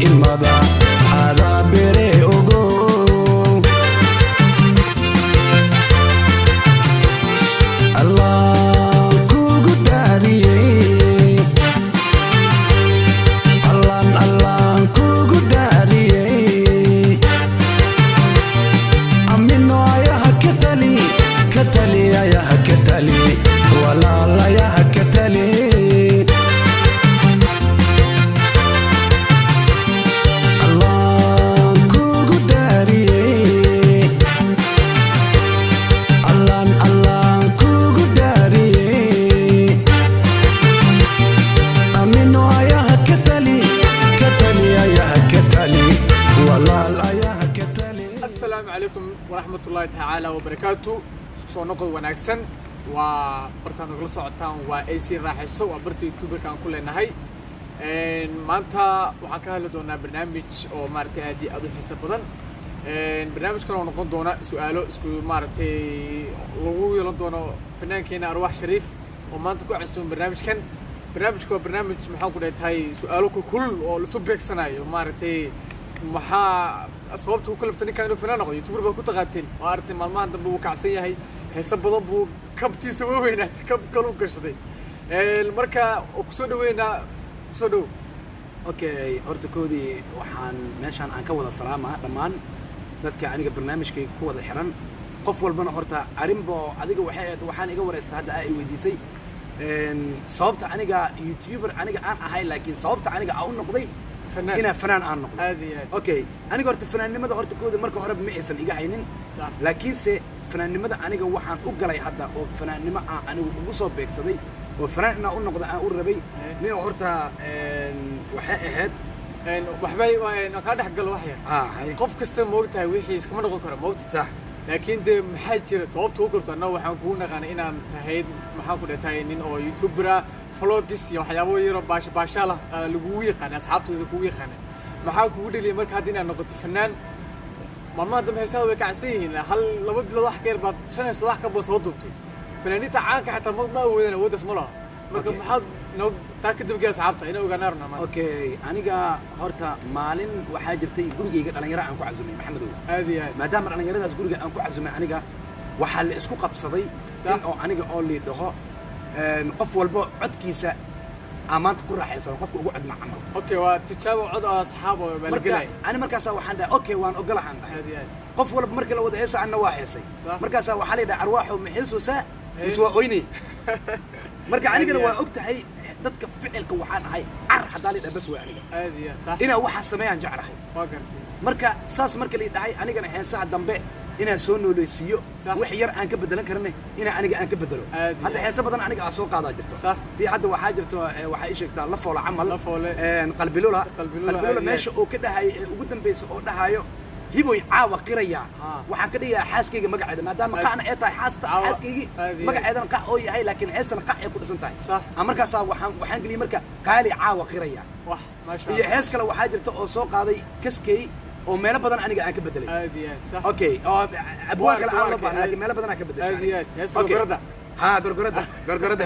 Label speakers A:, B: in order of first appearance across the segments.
A: imada ada bere ogo Allah kugu dariye Allah kugu dariye amino ya hakatali katali ya hakatali wala la ya hakatali
B: السلام عليكم ورحمة الله تعالى وبركاته. سو نقول وناكسن وبرتان نقول صوتان وأيسي راح يسوي وبرتي يوتيوبر كان كلنا هاي. مانتا وحكاه لدونا برنامج أو مارتي هذه أدو حساب بدن. برنامج كنا نقول دونا سؤاله سكو مارتي لو يلدونا فنان كينا أرواح شريف ومانتا كو عسون برنامج كو برنامج محاول كده هاي سؤاله كل أو لسبيك سنة ومارتي maxaa sababta uu kalaftay ninka inuu fanaan noqdo youtuber ba ku taqaateen oo artay maalmahan dambe uu kacsan yahay heesa badan buu kabtiisa weeynaatay kab kale u gashaday marka ku soo dhaweynaa soo dhaw
C: okay horta koodii waxaan meeshan aan ka wada salaamaa dhamaan dadka aniga barnaamijkayga ku wada xiran qof walbana horta arinbo adiga waxaan iga wareystay hadda ay weydiisay sababta aniga youtuber aniga aan ahay laakiin sababta aniga aan u noqday إنا فنان عن نقل. أوكي. أنا قلت فنان لماذا قلت كود مركو هرب مئسن إيجا هينين. لكن سه فنان لماذا أنا جو وحن أقلي حتى أو فنان لما أنا وصوب بيك صدي وفنان أنا أقول نقد أقول ربي لين عرتها وحقد.
B: وحبي وأنا قاعد أحكي الوحية.
C: هاي.
B: قف كستم موت هاي وحيس كمان نقول كرم موت.
C: صح.
B: لكن ده محاجر صوبت وقلت أنا وحنكون غني إنا تهيد محاكو تهينين أو يوتيوبرا فلوجس يا حيابو يرو باشاله لغوي خان اصحابته لغوي خان maxaa kugu dhilay marka hadii aad noqoto fanaan maalmaha dambe heesaha way kacsiin hal laba bilood wax ka yar baad shanaysa wax ka boos wadubtay fanaaniinta caanka xataa ma weydana wadaas ma laha marka maxaad noo taa ka dibga asxaabta inay ogaanarna ma
C: okay aniga horta maalin waxa jirtay gurigeyga dhalinyaro aan ku cazumay maxamedow
B: aadi
C: maadaama dhalinyaradaas guriga aan ku cazumay aniga waxa la isku qabsaday in oo aniga oo liidho qof walba codkiisa amaanta ku raaxaysan qofka ugu cad macamal
B: okay waa tijaabo cod asxaabo balgalay
C: ani markaas waxaan dhahay okay waan ogolahan qof walba markii la wada heesa anna waa heesay markaas waxa la yiraahdaa arwaaxu maxisuusa iswa oyni marka anigana waa ogtahay dadka ficilka waxaan ahay ar hadaa la bas waa aniga
B: aadiya sax
C: ina waxa sameeyaan jeclahay
B: waa gartay
C: marka saas marka la dhahay anigana heesaha dambe ina soo nooleysiyo wax yar aan ka bedelan karnay ina aniga aan ka bedelo hadda heesa badan aniga aan soo qaadaa jirto tii hadda waxa jirto waxa ay sheegtaa la foola camal qalbilula meesha oo ka dhahay ugu dambeeyay oo dhahayo hiboy caawa qiraya waxaan ka dhigaa xaaskayga magaceeda maadaama qaana ay tahay xaaskaygi magaceedana qac oo yahay laakiin heestan qac ay ku dhisan tahay markaas waxaan galiyay marka qaali caawa qiraya
B: wax ma sha
C: Allah iyo hees kale waxa jirto oo soo qaaday kaskay oo meelo badan aniga aan ka bedelay
B: صح
C: اوكي ابوان kala aan la baahnaa laakiin meelo badan aan ka bedelay
B: gorgorada
C: ha gorgorada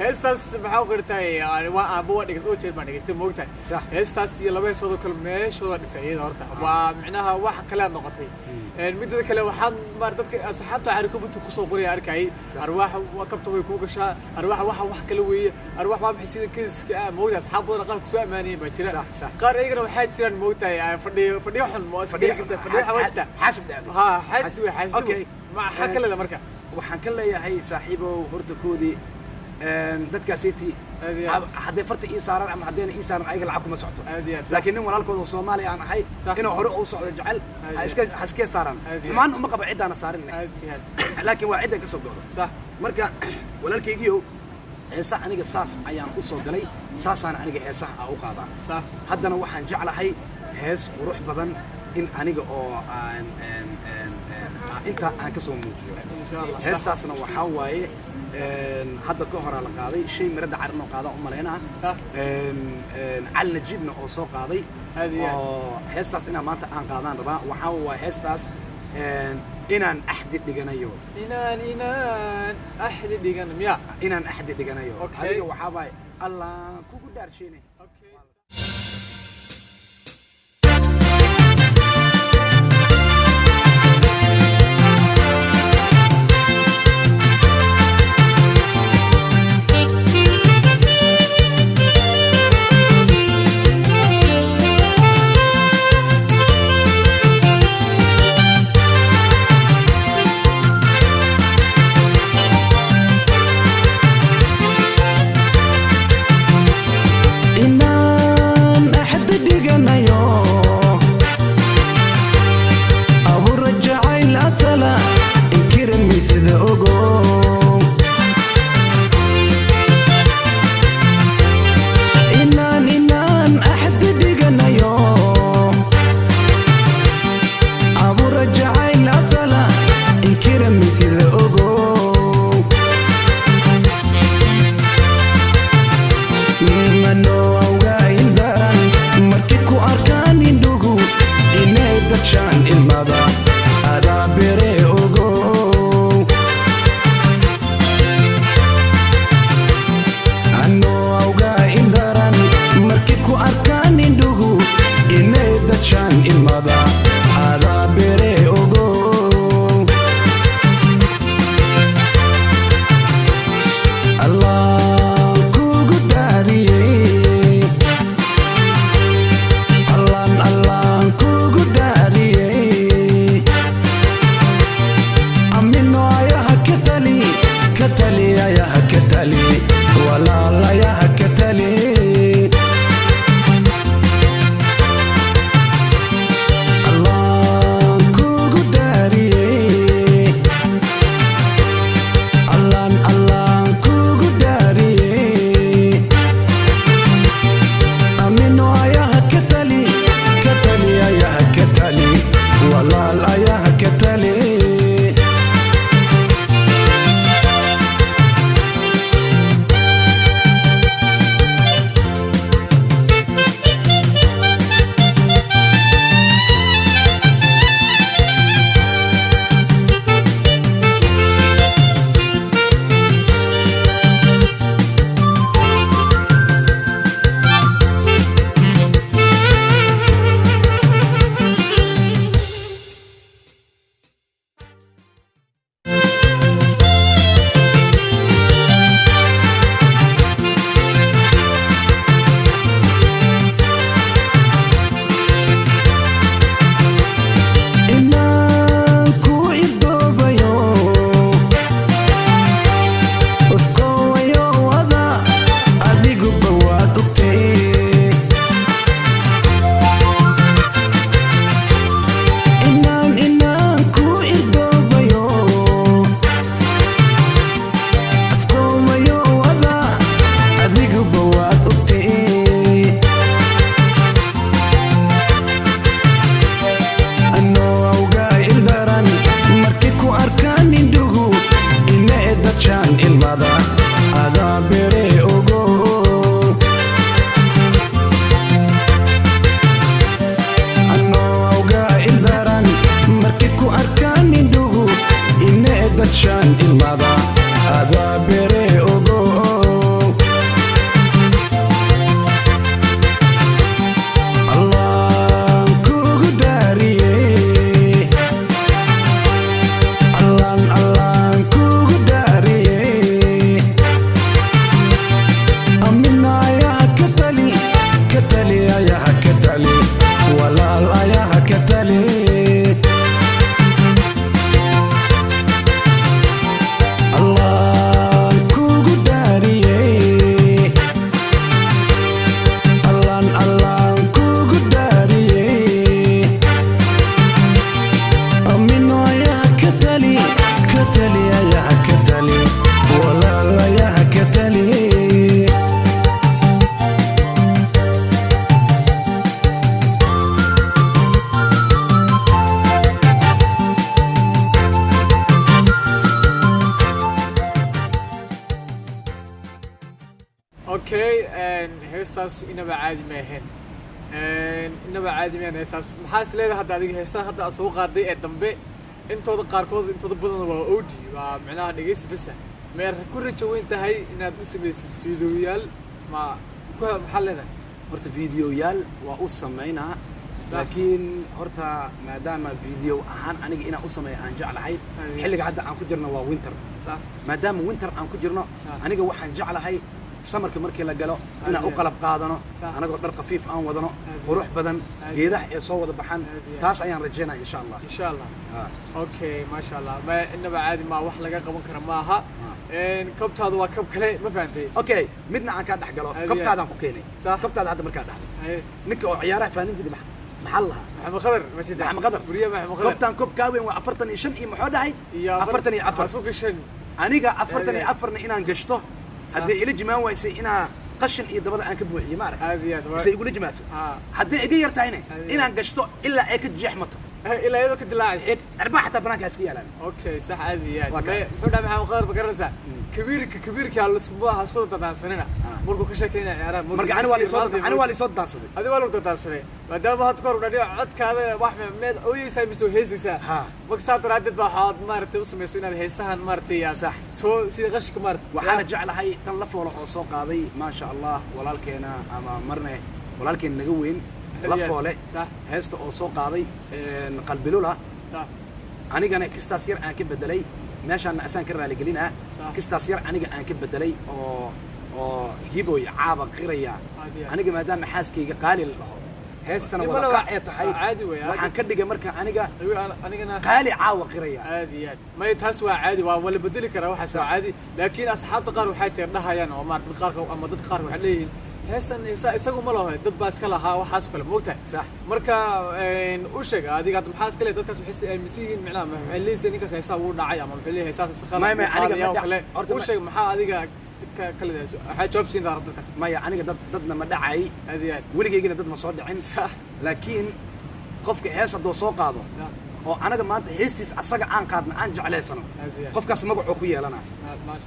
B: heestaas maxaa qortay waa abo dhigay oo jeer baan dhigay moogtay heestaas iyo laba heesood kale meeshooda dhigtay iyada horta waa micnaha wax kale aad noqotay midda kale waxaan mar dadka asxaabta arkubutu ku soo qoriyay arkay arwaax waa kabta way ku gashaa arwaax wax kale weeye arwaax waa maxay sida kiiska moogtay asxaab badan qaar ku soo amaanayeen baa jira qaar ayagana waxaa jiraan moogtay fadhiyo xun fadhiyo xawasta
C: xasad
B: ha xasad okay ma xakale la marka
C: waxaan ka leeyahay saaxiibo horta koodi dadkaasiti hadday farta ii saaran ama haddayna ii saaran ayaga lacag kuma socoto laakiin nin walaalkooda oo Soomaaliya aan ahay inuu hore u socdo jecel iska saaran xumaan uma qaba cidaana saarin laakiin waa cidan ka soo go'do
B: sax marka
C: walaalkaygiyo heesa aniga saas ayaan u soo galay saasaan aniga heesaha u qaadaa sax haddana waxaan jeclahay hees qurux badan in aniga oo inta aan ka soo muujiyo insha Allah heestaasna waxa waaye hadda ka hor la qaaday shay mirada carno qaada u maleynaa على نجيبنا أو سوق هذه هستاس إنا ما أنت عن قادان ربا وحاول هستاس إنان أحد إنان أحد دجنايو
B: إنان
C: أحد دجنايو هذه وحاول الله كوكو دارشيني.
B: Okay.
A: inaan axad dhiganayo abuura jacayl asala inkirmi sida ogo inaan axad dhiganayo abuura jacayl asala inkirmi sida ogo manowga ildaran markii ku arkaan indhugu inay dadshaan ilmada adaa bere ogo anowga ildaran markii ku arkaan indhugu inay dadshaan ilmada adaa bere ogo Allah kugu daariyey Allah kugu daariyey amino ayaha katali ayaha katali walaal ayaha katali Allah kugu daariyey Allah kugu daariyey amino ayaha katali ayaha katali walaal ayaha katali inaan ku irdoobayo usqoowayo wada adiguba waad ogtay inaan ku irdoobayo usqoowayo wada adiguba waad ogtay anowga ildaran markii ku arkaan indhugu inay dadshaan ilmada adaa bere ogo anowga ildaran markii ku arkaan indhugu inay dadshaan ilmada adaa bere ogo Allah kugu daariyey Allah kugu daariyey amino ayaha katali ayaha katali walaal ayaha katali Allah kugu daariyey Allah kugu daariyey amino ayaha katali ayaha katali walaal ayaha katali
B: Okay, heestaas inaba caadi ma ahayn. Inaba caadi ma ahayn heestaas. Maxaa is leedahay hadda adiga heestaa hadda aad soo qaaday ee dambe intooda qaarkood intooda badan waa audio waa macnaha dhageysi bas ah. Meher ku rajo weyn tahay inaad u samaysid fiidiyoyaal ما كل محل هذا
C: horta fiidiyoyaal waa u samaynaa laakiin horta maadaama fiidiyo ahaan aniga inaan u sameeyo aan jeclahay xilliga hadda aan ku jirno waa winter
B: صح
C: maadaama winter aan ku jirno aniga waxaan jeclahay samarka markii la galo inaan u qalab qaadano anagoo dhar khafiif aan wadano qurux badan geedaha ee soo wada baxan taas ayaan rajeynaa insha Allah
B: ان شاء الله اوكي ما شاء الله ما انما عادي ما wax laga qaban karo maaha kabtaadu waa kab kale ma fahantay
C: okay midna aan ka dhax galo kabtaadaan ku keenay kabtaada hadda markaa dhaxday ninka oo ciyaaraha faanin jiray maxal laha
B: maxamed khadar ma jida
C: maxamed khadar
B: buriya maxamed khadar
C: kabtaan koob ka weyn waa 45 iyo muxuu dhahay 44
B: suuq shan
C: aniga 44 inaan gashto haddii ila jimaan waysay inaa qashin iyo dabada aan ka buuxiyo ma arag
B: aadiyaad
C: say igula jimaato haddii iga yartahayna inaan gashto ilaa ay ka jeexmato
B: ilaa iyadoo ka dilaacay
C: arbaa xataa banaanka iska yaalaan
B: okay sax aadiyaad muxuu dhahay maxamed khadar bakarasa كبيرك على الاسبوع هسكون تدانسننا مركو كشكينا عيارات
C: مركو أنا والي صوت دانسني
B: هذه والو تدانسني ما دام هتكون ودي عد كذا واحد محمد او يساي مسو هيسيسا مقصاد ردد بحاد مارتي وسميسينا هيسان مارتي يا صح سو سي غشك مارت
C: waxaana jeclahay tan la foolo oo soo qaaday ma sha Allah walaalkeena ama marne walaalkeen naga weyn la foole heesta oo soo qaaday qalbilula صح anigana kistaas yar aan ka bedelay meeshaan asaan ka raali gelinaa kistaas yar aniga aan ka bedelay oo hiboy caaba qiraya aniga maadaama xaaskayga qaali la dhaho heestana wada qacay tahay waxaan ka dhigay marka anigana qaali caawa qiraya
B: caadiyaad ma taas waa caadi waa wala bedeli kara waxa soo caadi laakiin asxaabta qaar waxay jeer dhahayaan oo maar dad qaar ama dad qaar waxay leeyihiin heestan isagu ma lahayn dad baa iska lahaa waxaas kale moogtahay
C: sax
B: marka u sheeg adiga hadda maxaa iska leeyahay dadkaas waxay aaminsiin macnaha waxay leeyihiin ninkaas heesaa uu dhacay ama waxay leeyahay heesaas iska
C: ma aniga
B: kale u sheeg maxaa adiga kale waxay job siin darar dadkaas
C: maya aniga dadna ma dhacay
B: adiyaad
C: weligeygina dad ma soo dhicin laakiin qofka hees hadduu soo qaado oo anaga maanta heestiis asaga aan qaadna aan jeclaysano qofkaas magacuu ku yeelanaa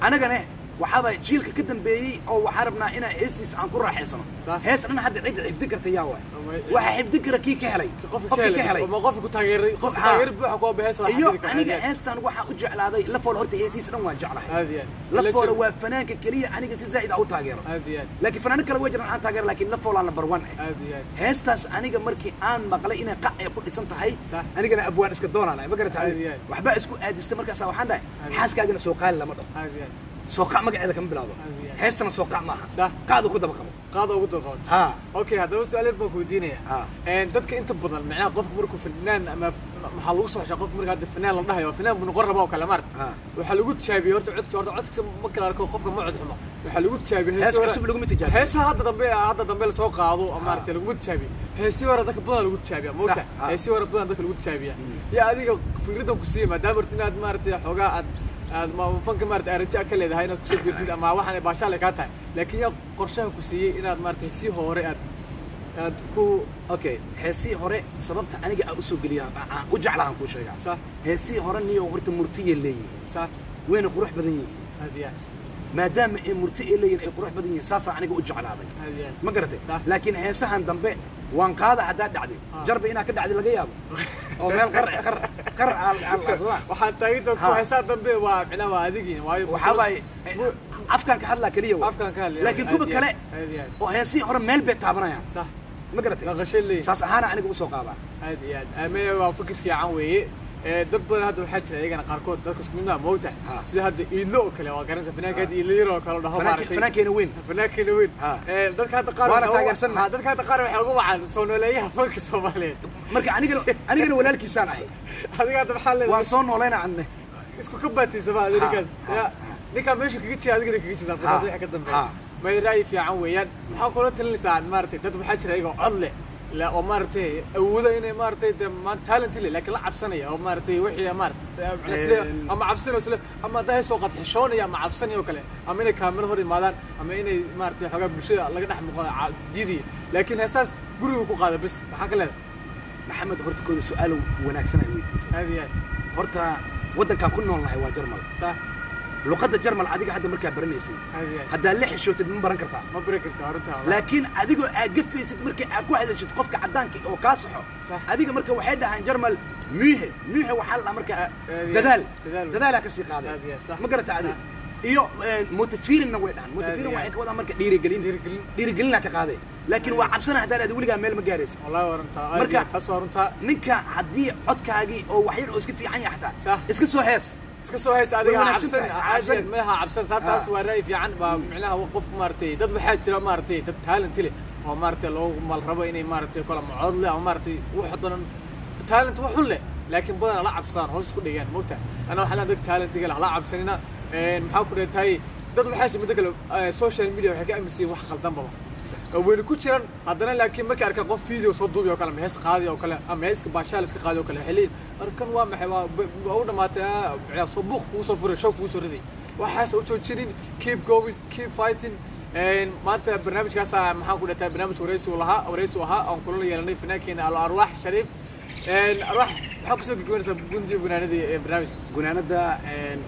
C: anagana waxaaba jiilka ka dambeeyay oo waxaan rabnaa inaan heestiis aan ku raaxaysano hees dhan hadda cid xifdin karta yaa waay waxa xifdin kara kii ka helay
B: qofka ka helay ma qofka ku taageeray qof taageer buuxa koo bees la
C: iyo aniga heestan waxa u jeclaaday la fool horta heestiis dhan waan jeclahay la fool waa fanaanka kaliya aniga si zaid u taageero laakiin fanaan kale way jiraan aan taageero laakiin la fool aan number 1 heestaas aniga markii aan maqlay inay qac ay ku dhisan tahay anigana abwaan iska doonana ma garataay waxba isku aadista markaas waxaan dhahay xaaskaagana soo qaali lama dhaho سوقع مقعد كم بلاده هيستنا سوقع معها
B: صح
C: قاعدوا كده بقمو
B: قاعدوا كده قاعد اوكي هذا هو السؤال اللي بكو دينيا dadka inta badan macnaha qofku markuu fanaan ama waxa lagu soo xaqof marka hada fanaan la dhahayo fanaan buu qorraba oo kala mar waxa lagu tijaabiyo horta codkiisa ma kala arko qofka ma cod xumo waxa lagu tijaabiyo heeso lagu tijaabiyo heeso hadda dambe la soo qaado ama artay lagu tijaabiyo heeso hore dadka badan lagu tijaabiyo moota heeso hore badan dadka lagu tijaabiyo ya adiga fikrada ku siiyay maadaama inaad maartay xogaa aad ma fanka maartay arjac ka leedahay inaad ku soo biirtid ama waxaan baashaale ka tahay laakiin ya qorshaha ku siiyay inaad maartay si hore aad ku
C: okay heesi hore sababta aniga aan u soo geliyaa aan u jeclahan ku sheegaa
B: صح
C: heesi hore niyo horta murtiye leeyahay
B: صح
C: weyn qurux badan yihiin
B: hadiya
C: maadaama ay murtiye leeyahay ay qurux badan yihiin saasa aniga u jeclaaday
B: hadiya
C: ma garatay laakiin heesahan dambe waan qaada hadaa dhacday jarba inaa ka dhacday laga yaabo oo meel qar
B: waxaan taagida ku heesaa dambe waa macnaha waa adigii waayo
C: waxa waay afkaan ka hadlaa kaliya
B: afkaan ka hadlaa
C: laakiin kuba kale oo heesii hore meel bay taabanayaan
B: صح
C: ma garatay
B: qashay leey
C: saas ahaan aniga u soo qaabaa
B: aad iyo aad ama waa fikir fiican weeye dad badan hadda waxaa jira iyagana qaarkood dadka isku mid ah moogta sida hadda iilo oo kale waa garanaysa fanaanka iilo yar oo kale dhaho maartay
C: fanaankeena weyn
B: dadka hadda qaar dadka hadda qaar waxay ugu wacaan soo nooleeyaha fanka Soomaaliyeed
C: marka anigana walaalkiisaan ahay
B: adiga hadda maxaa leeyahay
C: waan soo nooleynaa anne
B: isku ka baataysa baa ninka meesha kaga jira adigana kaga jirta fanaanka waxa ka dambeeya ma ra'yi fiican weeyaan maxaa kula talinaysaa maartay dad waxaa jira iyaga cod leh لا oo maartay awooda inay maartay talent leh laakiin la cabsanaya oo maartay wixii maartay ama cabsano isla ama dahay soo qad xishoonaya ama cabsanayo kale ama inay kaamil hor imaadaan ama inay maartay xogaa bulshada laga dhex muuqdo diidi laakiin heesaas guriga ku qaada bas waxa kale
C: maxamed horta kooda su'aal wanaagsan ay weydiisay
B: hadiya
C: horta wadanka ku nool nahay waa Jarmal
B: صح
C: luqadda Jarmal adiga hadda markaa baranaysay hadda la xishootid ma baran kartaa
B: ma baran kartaa horta
C: laakiin adiga aad gafaysid markii aad ku hadashid qofka cadaanka oo ka saxo adiga marka waxay dhahaan Jarmal mihe waxa la marka dadaal ka sii qaaday ma garata adiga iyo motifirinna way dhahan motifirin waxay ka wadaa marka dhiirigelina ka qaaday laakiin waa cabsana haddaan aad weligaa meel ma gaaraysa
B: wallahi waranta
C: marka
B: taas waranta
C: ninka haddii codkaagii oo wax yar oo iska fiican yahay xataa
B: صح
C: iska soo hees
B: iska soo haysa adiga
C: Way
B: cabsan
C: wanaagsan tahay,
B: caadi
C: cabsan.
B: ma aha cabsan taas waa raay fiican baa micnaha qofku maartay dad waxaa jira maartay dad talent leh oo maartay loo mal rabo inay maartay kala macod leh oo maartay wax badan talent wax xun leh laakiin badan la cabsan hoos isku dhigaan moogta ana waxaan dad talent gal la cabsanina maxaa ku dheetay dad waxaa shimada kale social media waxay ka aaminsan wax khaldan baba وين كوتشرن هذانا لكن ما كأركان قف فيديو صدوق يا كلام هيس قاضي أو كلام أما هيس كباشال هيس قاضي أو كلام حلين أركان وامح وأول ما تا صبوخ وصفر شوك وصردي وحاس وتشرين keep going keep fighting ما أنت برنامج كاسا محاكولة تا برنامج ورئيس وها أو كلنا يلنا فيناكين على أرواح شريف أرواح محاكو سوق يكون سب جندي بناندي برنامج
C: gunaanada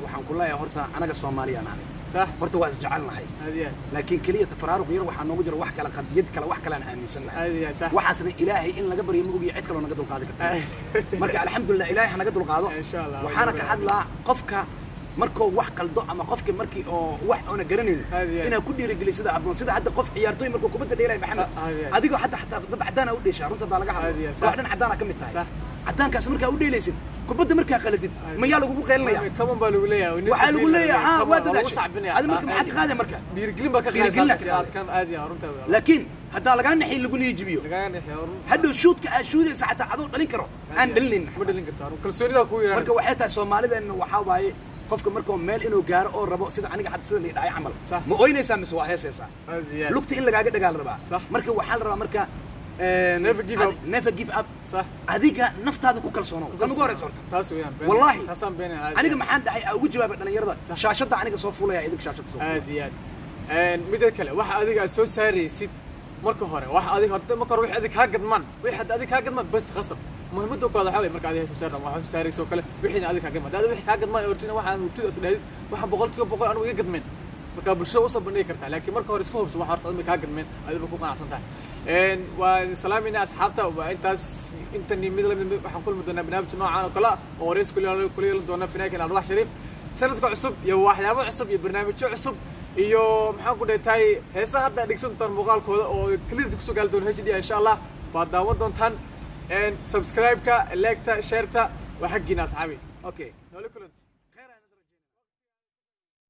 C: waxaan ku leeyahay horta anaga Soomaaliya nahay
B: صح
C: horta waa isjecelnahay
B: هذه
C: laakiin kaliya tafaraaruq yar waxaa noogu jira wax kala qadiyad kala wax kala aan aaminsanahay
B: هذه صح
C: waxaasna ilaahay in laga baryo ma ogiyo cid kale oo naga dulqaadi karta marka alxamdulillah ilaahay naga dulqaado
B: إن شاء الله
C: waxaana ka hadlaa qofka markuu wax qaldo ama qofka markii oo wax ona garanaynin
B: هذه
C: inaa ku dhiirigeliyo sida aboon sida hadda qof ciyaartooy markuu kubadda dheelay maxamed
B: هذه
C: adigoo xataa dad cadaan u dheeshaa runta daa laga hadlo
B: هذه صح
C: wax dhan cadaan ka mid tahay
B: صح
C: cadaankaas markaa u dheelaysid kubadda markaa qaladid mayaa lagugu qeylinayaa
B: كمان بالولية
C: waxaa lagu leeyahay ها waa dadaashay adi marka maxaad ka qaadaya marka
B: dhiirigelin baa ka qaadaysaa kan aad yaa runta
C: laakiin haddaa lagaa naxin lagu niijibiyo
B: lagaa naxay
C: hadhow shuudka aad shuudaysa xataa adoo dhalin karo aan dhalinin
B: ma dhalin kartaa kalsoonida ku yiraahdo
C: marka waxay tahay Soomaalideenna waxaa waaye qofka markuu meel inuu gaaro oo rabo sida aniga hadda sida la dhacay camal
B: صح
C: ma oynaysaa mise waa heesaysaa
B: هذه
C: lugta in lagaaga dhagaal rabaa
B: صح
C: marka waxaa la rabaa marka
B: never give up
C: never give up
B: صح
C: adiga naftaada ku kalsoonow kama ugu horeysa horta
B: taas weeyaan
C: والله
B: taasaan beenay
C: aniga maxaan dhahay ugu jawaabay dhalinyarada shaashada aniga soo fuulaya idinka shaashada soo
B: aad iyo aad mid kale waxa adiga soo saaraysid marka hore waxa adiga horta marka hore wixii adiga ka gadman wixii adiga ka gadman bas qasab muhiimadu kooda waxa weey marka adiga soo saarta waxa saarayso kale wixii adiga ka gadman wixii ka gadman hortina waxaan hubtida isdhayd waxa boqolkiiba anigu iga gadmeen marka bulshada usoo bandhigi kartaa laakiin marka hore iska hubso waxa horta adiga ka gadmeen adiga ku qanacsan tahay وسلامينا أصحابته وإنتاس إنتني مثل waxaan kulmi doonaa barnaamij noocan oo kala oo wareys kula yeelan doona finaakan Arwaax Shariif sanadka cusub iyo waxyaabo cusub iyo barnaamijyo cusub iyo maxaan ku dheetay heesaha hadda dhigsan doon muuqaalkooda oo klid ku soo gal doon HD insha Allah baad daawan doontaan subscribe-ka like-ta share-ta waxa xaqina asxaabi
C: okay
B: noo la kulanti